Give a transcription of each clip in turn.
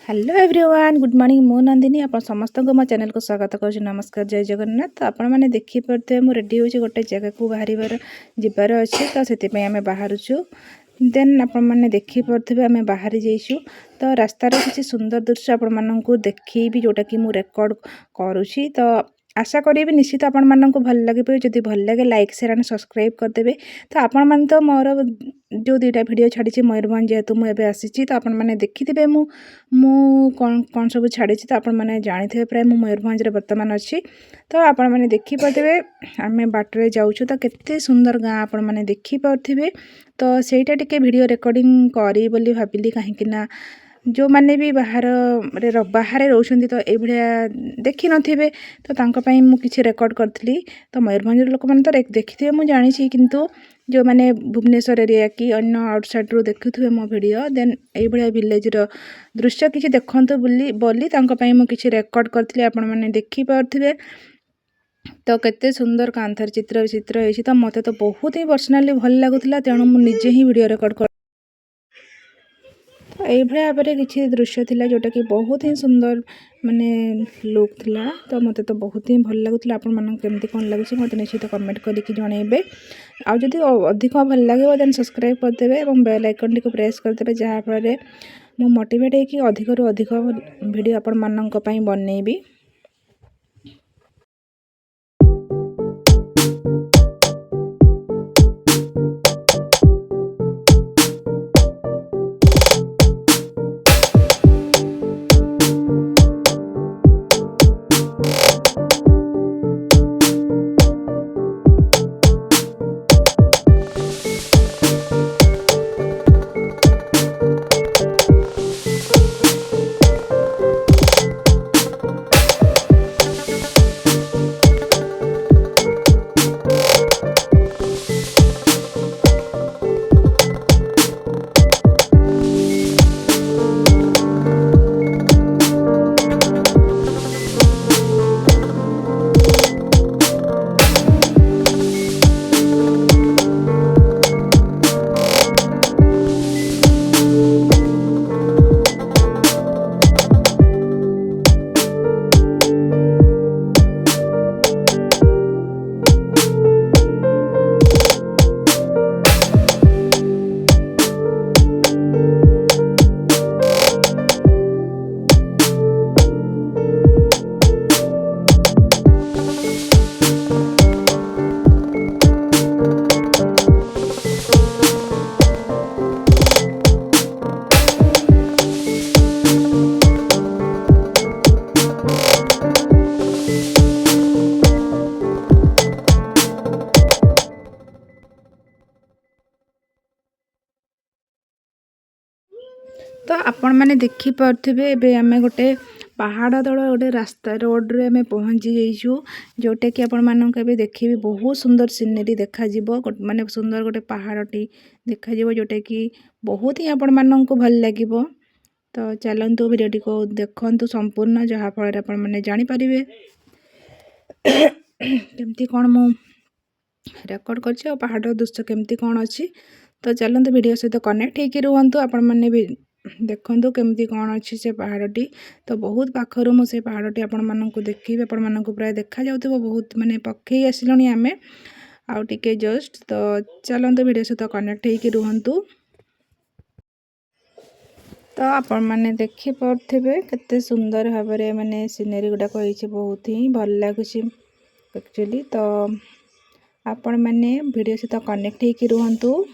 Hello everyone good morning मु नंदिनी आप समस्त को मो चैनल को स्वागत करुँच। नमस्कार जय जगन्नाथ। तो आपण मैंने देखिपे मुझे रेडी हो गोटे जगह को बाहर जबार अच्छे तो से आम बाहरुचु देन आपण मैंने देखिपे आम बाहरी जाइछु। तो रास्तार किसी सुंदर दृश्य आपण मानक देखी जोटा कि मु रेकर्ड करुँची। तो आशा करी निश्चित आपण मानक भल लगे जदि भल लगे लाइक शेयर एंड सब्सक्राइब करदेवे। तो आपण मैंने तो मोर जो दुईटा वीडियो छाड़ी मयूरभंज जेहेतु मुझे आसी तो आपण मैंने देखिथे मु कौन सब छाड़ी तो आपण मैंने जानी प्राय मु मयूरभंज बर्तमान अच्छी। तो आपण मैंने देखिपे आम बाटर जाऊँ तो केते सुंदर गाँ आपण मैंने देखिपे। तो सहीटा टिके वीडियो रिकॉर्डिंग करी बोली भाविली कहीं जो मैंने भी बाहर रोचंती तो ये देखी नथिबे तो तांको पई मु किछि रेकॉर्ड करथली। तो मयूरभंज लोक मैंने तो देखिथे मु जानी किंतु जो मैंने भुवनेश्वर एरिया कि अन्य आउटसाइड रू देखुथे मो वीडियो देन ये विलेज रो दृश्य किछि देखंतु बोली तांको पई मु किछि रेकॉर्ड करथली आपण माने देखि पारथिबे। तो केते सुंदर कांथर चित्र चित्र होइछि तो मते तो बहुत ही पर्सनली भल लागुथला तेणु मु निजे ही वीडियो रेकॉर्ड कर तो ये भाव में किसी दृश्य थिला जोटा कि बहुत ही सुंदर माने लुक थिला। तो मते तो बहुत ही भल लगुला। आपण मन केमती कौन लगुच मत निश्चित कमेंट करके जनइबे। आउ जदि अधिक भल लगे देन सब्सक्राइब करदेवे और बेल आइकन टी प्रेस करदेवे जहाँफल मु मोटिवेट होकि अधिक रु अधिक वीडियो आपण मानक पई बनइबी। तो आपण मैंने देखिपे एबे आमे गोटे पहाड़ तल गोटे रास्ता रोड रे आमे पहुँची जाइछु जोटा कि आपण मानक एबे देखिबे बहुत सुंदर सीनरी देखा जिवो माने सुंदर गोटे पहाड़टी देखा जिवो जोटा कि बहुत ही आपण मानक भल लागिवो। तो चलंतु वीडियोटी को देखंतु संपूर्ण जहाँ फल आपण माने जानि परिबे केमती कोन मु रेकॉर्ड करछि और पहाड़ दृश्य केमती कोन अछि। तो चलंतु वीडियो सहित कनेक्ट होकि रुहंतु आपण माने भी देखंतु केमती कोन अछि से पहाड़टी। तो बहुत पाखरु मु से पहाड़टी आपण मानक देखिबे आपण मानक प्राय देखा जाउतबो बहुत माने पखई आसिलोनी आमे आउ टिके जस्ट। तो चलंतु वीडियो सहित कनेक्ट होकि रुहंतु। तो आपण माने देखि पड़थिबे केते सुंदर भाबरे माने सीनरी गुडा कहिछि बहुत ही भल लागुछि एक्चुअली। तो आपण माने वीडियो सहित कनेक्ट होकि रुहंतु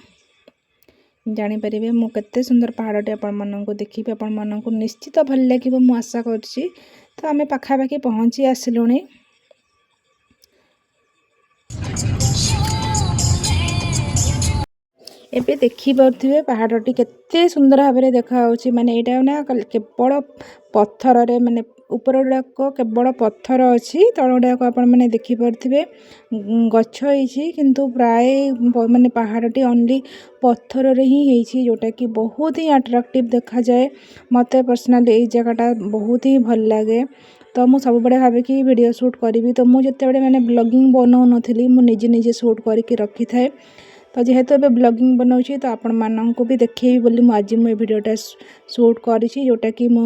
जानि परिबे मु केते सुंदर पहाड़टी आपण मानक देखिबे आपण मानक निश्चित भल लागिबो मु आशा करछि। तो आमे पाखा पाखी पहुँची आसिलुनी। एबे देखि पारथिबे पहाड़टी केते सुंदर भाबरे देखा होछि माने एटा ना केवल पत्थर रे माने ऊपर गुड़ाक केवल पत्थर अच्छी तल गुड़ाक आपण मैंने देखिपे गछ होइछि किंतु प्राय माने पहाड़टी ओनली पत्थर रे ही होइछि जोटा कि बहुत ही अट्रैक्टिव देखा जाए। मते पर्सनली ए जगहटा बहुत ही भल लगे। तो मु सब बड़े भावे कि वीडियो शूट करी तो मु जते बड़े माने ब्लॉगिंग बनाउ नथिली मु निजे निजे शूट करके रखी थाए। तो जेहेतु ए ब्लॉगिंग बनाऊँगी तो आपण माननकु भी देखैबी बोली मु आज मु वीडियोटा शूट करिछि जोटा कि मु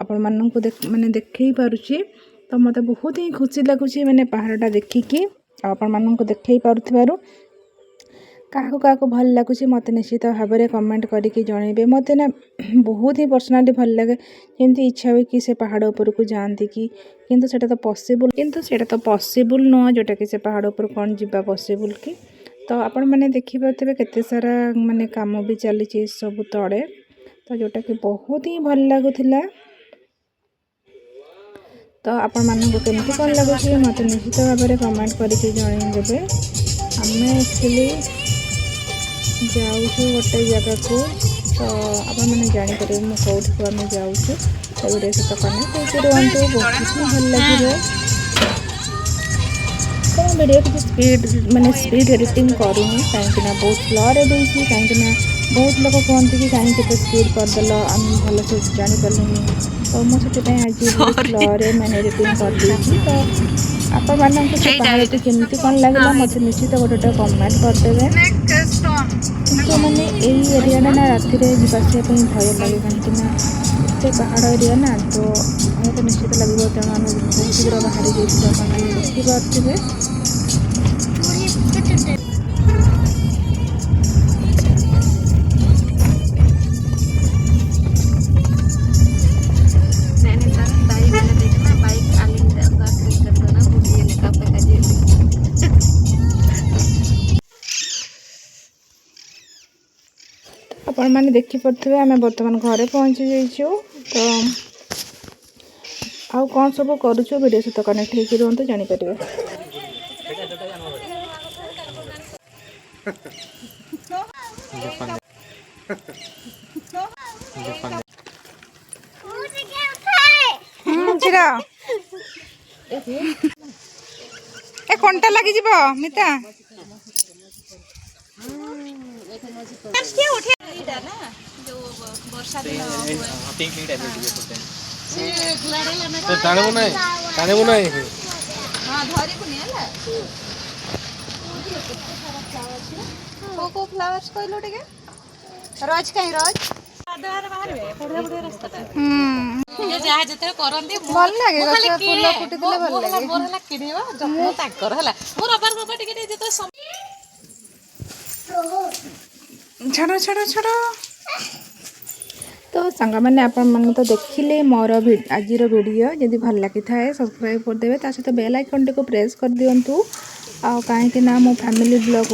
आपण माननकु माने देखै पारुछि। तो मते बहुत ही खुशी लागुछि माने पहाड़टा देखिकी आपण माननकु देखै पारुथिबारु। क्या भल लगुच मत निश्चित भाव में कमेंट करके जनइबे। मत ना बहुत ही पर्सनाली भल लगे जमी इच्छा हुई कि से पहाड़ उपर को जाती कि किंतु सेटा तो पॉसिबल नुह जोटा कि से पहाड़ उपर कौन जीवा पॉसिबल कि। तो आपण मैंने देखिपे केते सारा माने काम भी चली सब तड़े। तो जोटा कि बहुत ही भल लगुला। तो आपण मानक केमती कौन लगुच मत निश्चित भाव में कमेंट करके जनइदेवे। आम एक्चुअली जाऊँ गोटे जगह को तो आपण मैंने जापर मुझे कौटी को आम जाऊँ तो वीडियो सहित कनेक्ट होकर रुहतु बहुत ही भल लगे। तो वीडियो किसी स्पीड माने स्पीड एडिटिंग करूनी कहीं बहुत स्लोरे देती कहीं बहुत लोग कहते कि कहीं स्पीड करदेल आम भल से जापरूनी। तो मुझे आज स्लोरे मैंने एडिटिंग कर देती। तो आपण मानक से पहाड़टी केमती कौन लगला मत निश्चित गोटे कमेंट करदेवे। किंतु मैंने यही एरिया ना राति जावासवाई भय लगे कहीं एत पहाड़ एरिया ना तो भय तो निश्चित लगे। तेणु आम बहुत शीघ्र बाहरी जाइए देखिपे। आपण मैंने देखिपे आम बर्तमान घरे पहुँची जाइछू। तो आउ कौन सब करुछु वीडियो सहित कनेक्ट होकर रुहतु जानीपर। ए कंटा लगी जीव मिता फ्लावर्स कहलो टिके रोज कहीं रोज ये जहा जते करंती भल लागे फूल फुटिले भल लागे मोर हला किनिबा जत्न ताकर हला मोर अपर बाबा टिके जते छड़ छड़ छड़। तो सांग मैंने आपण मन तो देखिले मोर आज वीडियो जदि भल लगी थाए सब्सक्राइब कर देबे ता सहित बेल आइकन टी को प्रेस कर दियंतु। आ कहीं ना मो फैमिली ब्लॉग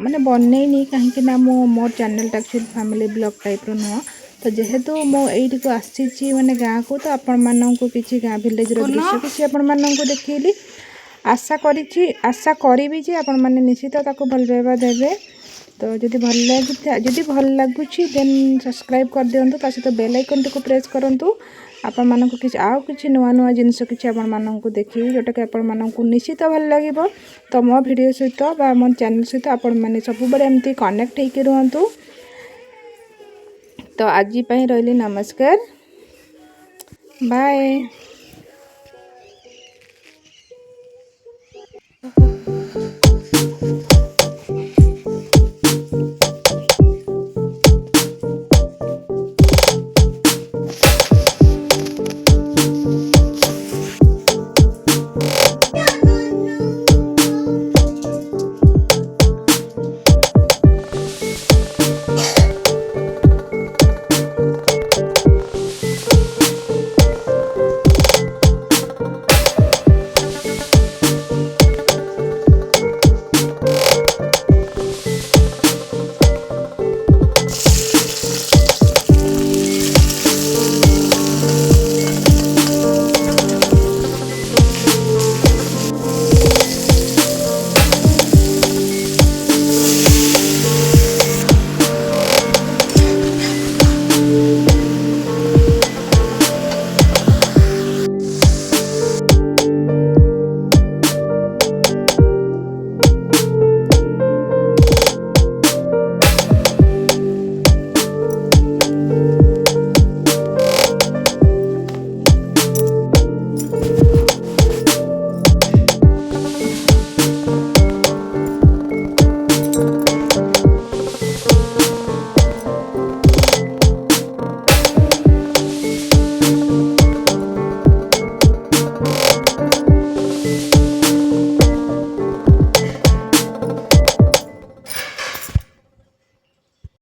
माने बनैनी कहीं मोर channel actually family blog type नुह। तो जेहेतु मो एठी को आसी माने गाँ को तो आपण माननकु किछि गाँ विलेज रो दृश्य किछि आपण माननकु देखैली। आशा करी जे आपण माने निश्चित ताको भल पाइबा देबे। तो जदि भल लगुच देन सब्सक्राइब कर दियंतु ता सहित बेल आइकन टी को प्रेस करंतु। आपण माननकु किछि आउ किछि नुआ नुआ जिनिस किछि आपण माननकु देखि जोटा कि आपण माननकु निश्चित भल लागिबो। तो मो वीडियो सहित बा मो चैनल सहित आपण माने सब बड़े एमती कनेक्ट होकर रुहतु। तो आज पई रहली नमस्कार बाय।